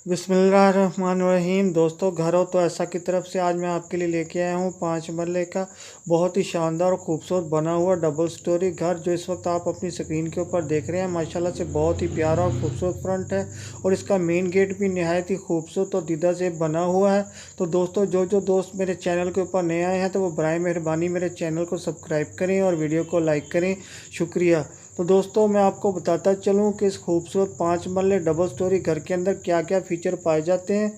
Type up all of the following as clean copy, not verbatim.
बिस्मिल्लाहिर्रहमानिर्रहीम। दोस्तों, घर हो तो ऐसा की तरफ से आज मैं आपके लिए लेके आया हूँ 5 मरले का बहुत ही शानदार और खूबसूरत बना हुआ डबल स्टोरी घर, जो इस वक्त आप अपनी स्क्रीन के ऊपर देख रहे हैं। माशाल्लाह से बहुत ही प्यारा और खूबसूरत फ्रंट है और इसका मेन गेट भी निहायत ही खूबसूरत और दीदा से बना हुआ है। तो दोस्तों, जो दोस्त मेरे चैनल के ऊपर नए आए हैं तो वो बराए मेहरबानी मेरे चैनल को सब्सक्राइब करें और वीडियो को लाइक करें। शुक्रिया। तो दोस्तों, मैं आपको बताता चलूं कि इस खूबसूरत 5 मरले डबल स्टोरी घर के अंदर क्या क्या फ़ीचर पाए जाते हैं।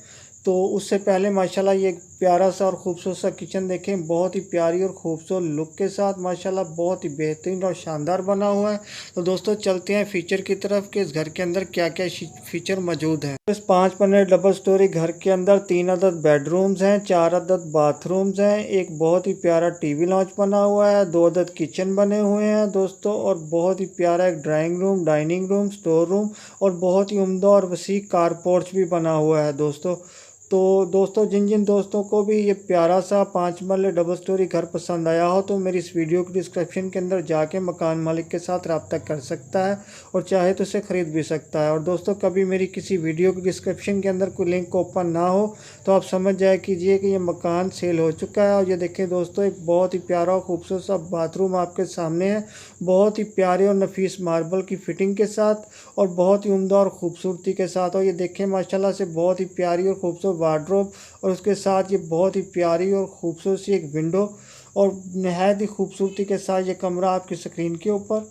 तो उससे पहले माशाल्लाह ये प्यारा सा और ख़ूबसूरत सा किचन देखें, बहुत ही प्यारी और ख़ूबसूरत लुक के साथ माशाल्लाह बहुत ही बेहतरीन और शानदार बना हुआ है। तो दोस्तों, चलते हैं फ़ीचर की तरफ कि इस घर के अंदर क्या क्या फ़ीचर मौजूद हैं। इस 5 मरले डबल स्टोरी घर के अंदर 3 अदद बेडरूम्स हैं, 4 अदद बाथरूम्स हैं, एक बहुत ही प्यारा टीवी लॉन्च बना हुआ है, 2 अदद किचन बने हुए हैं दोस्तों, और बहुत ही प्यारा एक drawing room, dining room, store room और बहुत ही उम्दा और वसी कार पोर्च भी बना हुआ है दोस्तों। तो दोस्तों, जिन दोस्तों को भी ये प्यारा सा 5 मरले डबल स्टोरी घर पसंद आया हो तो मेरी इस वीडियो की डिस्क्रिप्शन के अंदर जाके मकान मालिक के साथ रब्ता कर सकता है और चाहे तो इसे ख़रीद भी सकता है। और दोस्तों, कभी मेरी किसी वीडियो की डिस्क्रिप्शन के अंदर कोई लिंक ओपन ना हो तो आप समझ जाए कीजिए कि ये मकान सेल हो चुका है। और ये देखें दोस्तों, एक बहुत ही प्यारा और खूबसूरत सा बाथरूम आपके सामने है, बहुत ही प्यारे और नफीस मार्बल की फिटिंग के साथ और बहुत ही उम्दा और खूबसूरती के साथ। और ये देखें माशाल्लाह से बहुत ही प्यारी और खूबसूरत वार्डरोब और उसके साथ ये बहुत ही प्यारी और खूबसूरत सी एक विंडो और नहायत ही खूबसूरती के साथ ये कमरा आपकी स्क्रीन के ऊपर।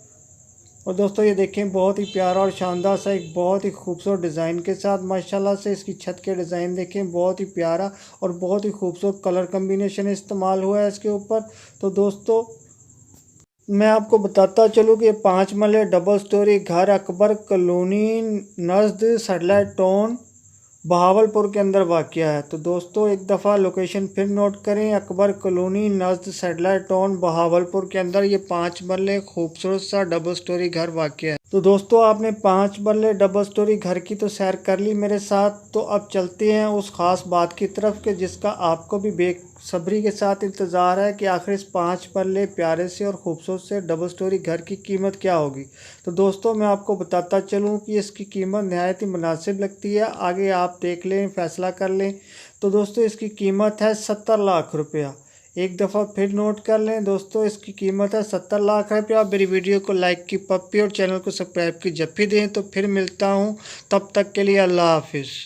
और दोस्तों, ये देखें बहुत ही प्यारा और शानदार सा एक बहुत ही खूबसूरत डिज़ाइन के साथ माशाल्लाह से इसकी छत के डिज़ाइन देखें, बहुत ही प्यारा और बहुत ही खूबसूरत कलर कम्बिनेशन इस्तेमाल हुआ है इसके ऊपर। तो दोस्तों, मैं आपको बताता चलूँ कि 5 मरले डबल स्टोरी घर अकबर कॉलोनी नज़द सैटेलाइट टाउन बहावलपुर के अंदर वाक़या है। तो दोस्तों, एक दफ़ा लोकेशन फिर नोट करें, अकबर कॉलोनी नज़द सैटेलाइट टाउन बहावलपुर के अंदर ये 5 मरले खूबसूरत सा डबल स्टोरी घर वाक़या है। तो दोस्तों, आपने 5 मरले डबल स्टोरी घर की तो सैर कर ली मेरे साथ, तो अब चलते हैं उस ख़ास बात की तरफ कि जिसका आपको भी बेसब्री के साथ इंतज़ार है कि आखिर इस 5 मरले प्यारे से और ख़ूबसूरत से डबल स्टोरी घर की कीमत क्या होगी। तो दोस्तों, मैं आपको बताता चलूँ कि इसकी कीमत नहायत ही मुनासिब लगती है। आगे आप देख लें, फ़ैसला कर लें। तो दोस्तों, इसकी कीमत है 70 लाख रुपया। एक दफ़ा फिर नोट कर लें दोस्तों, इसकी कीमत है 70 लाख रुपया। मेरी वीडियो को लाइक की पप्पी और चैनल को सब्सक्राइब की जप्पी दें। तो फिर मिलता हूँ, तब तक के लिए अल्लाह हाफिज़।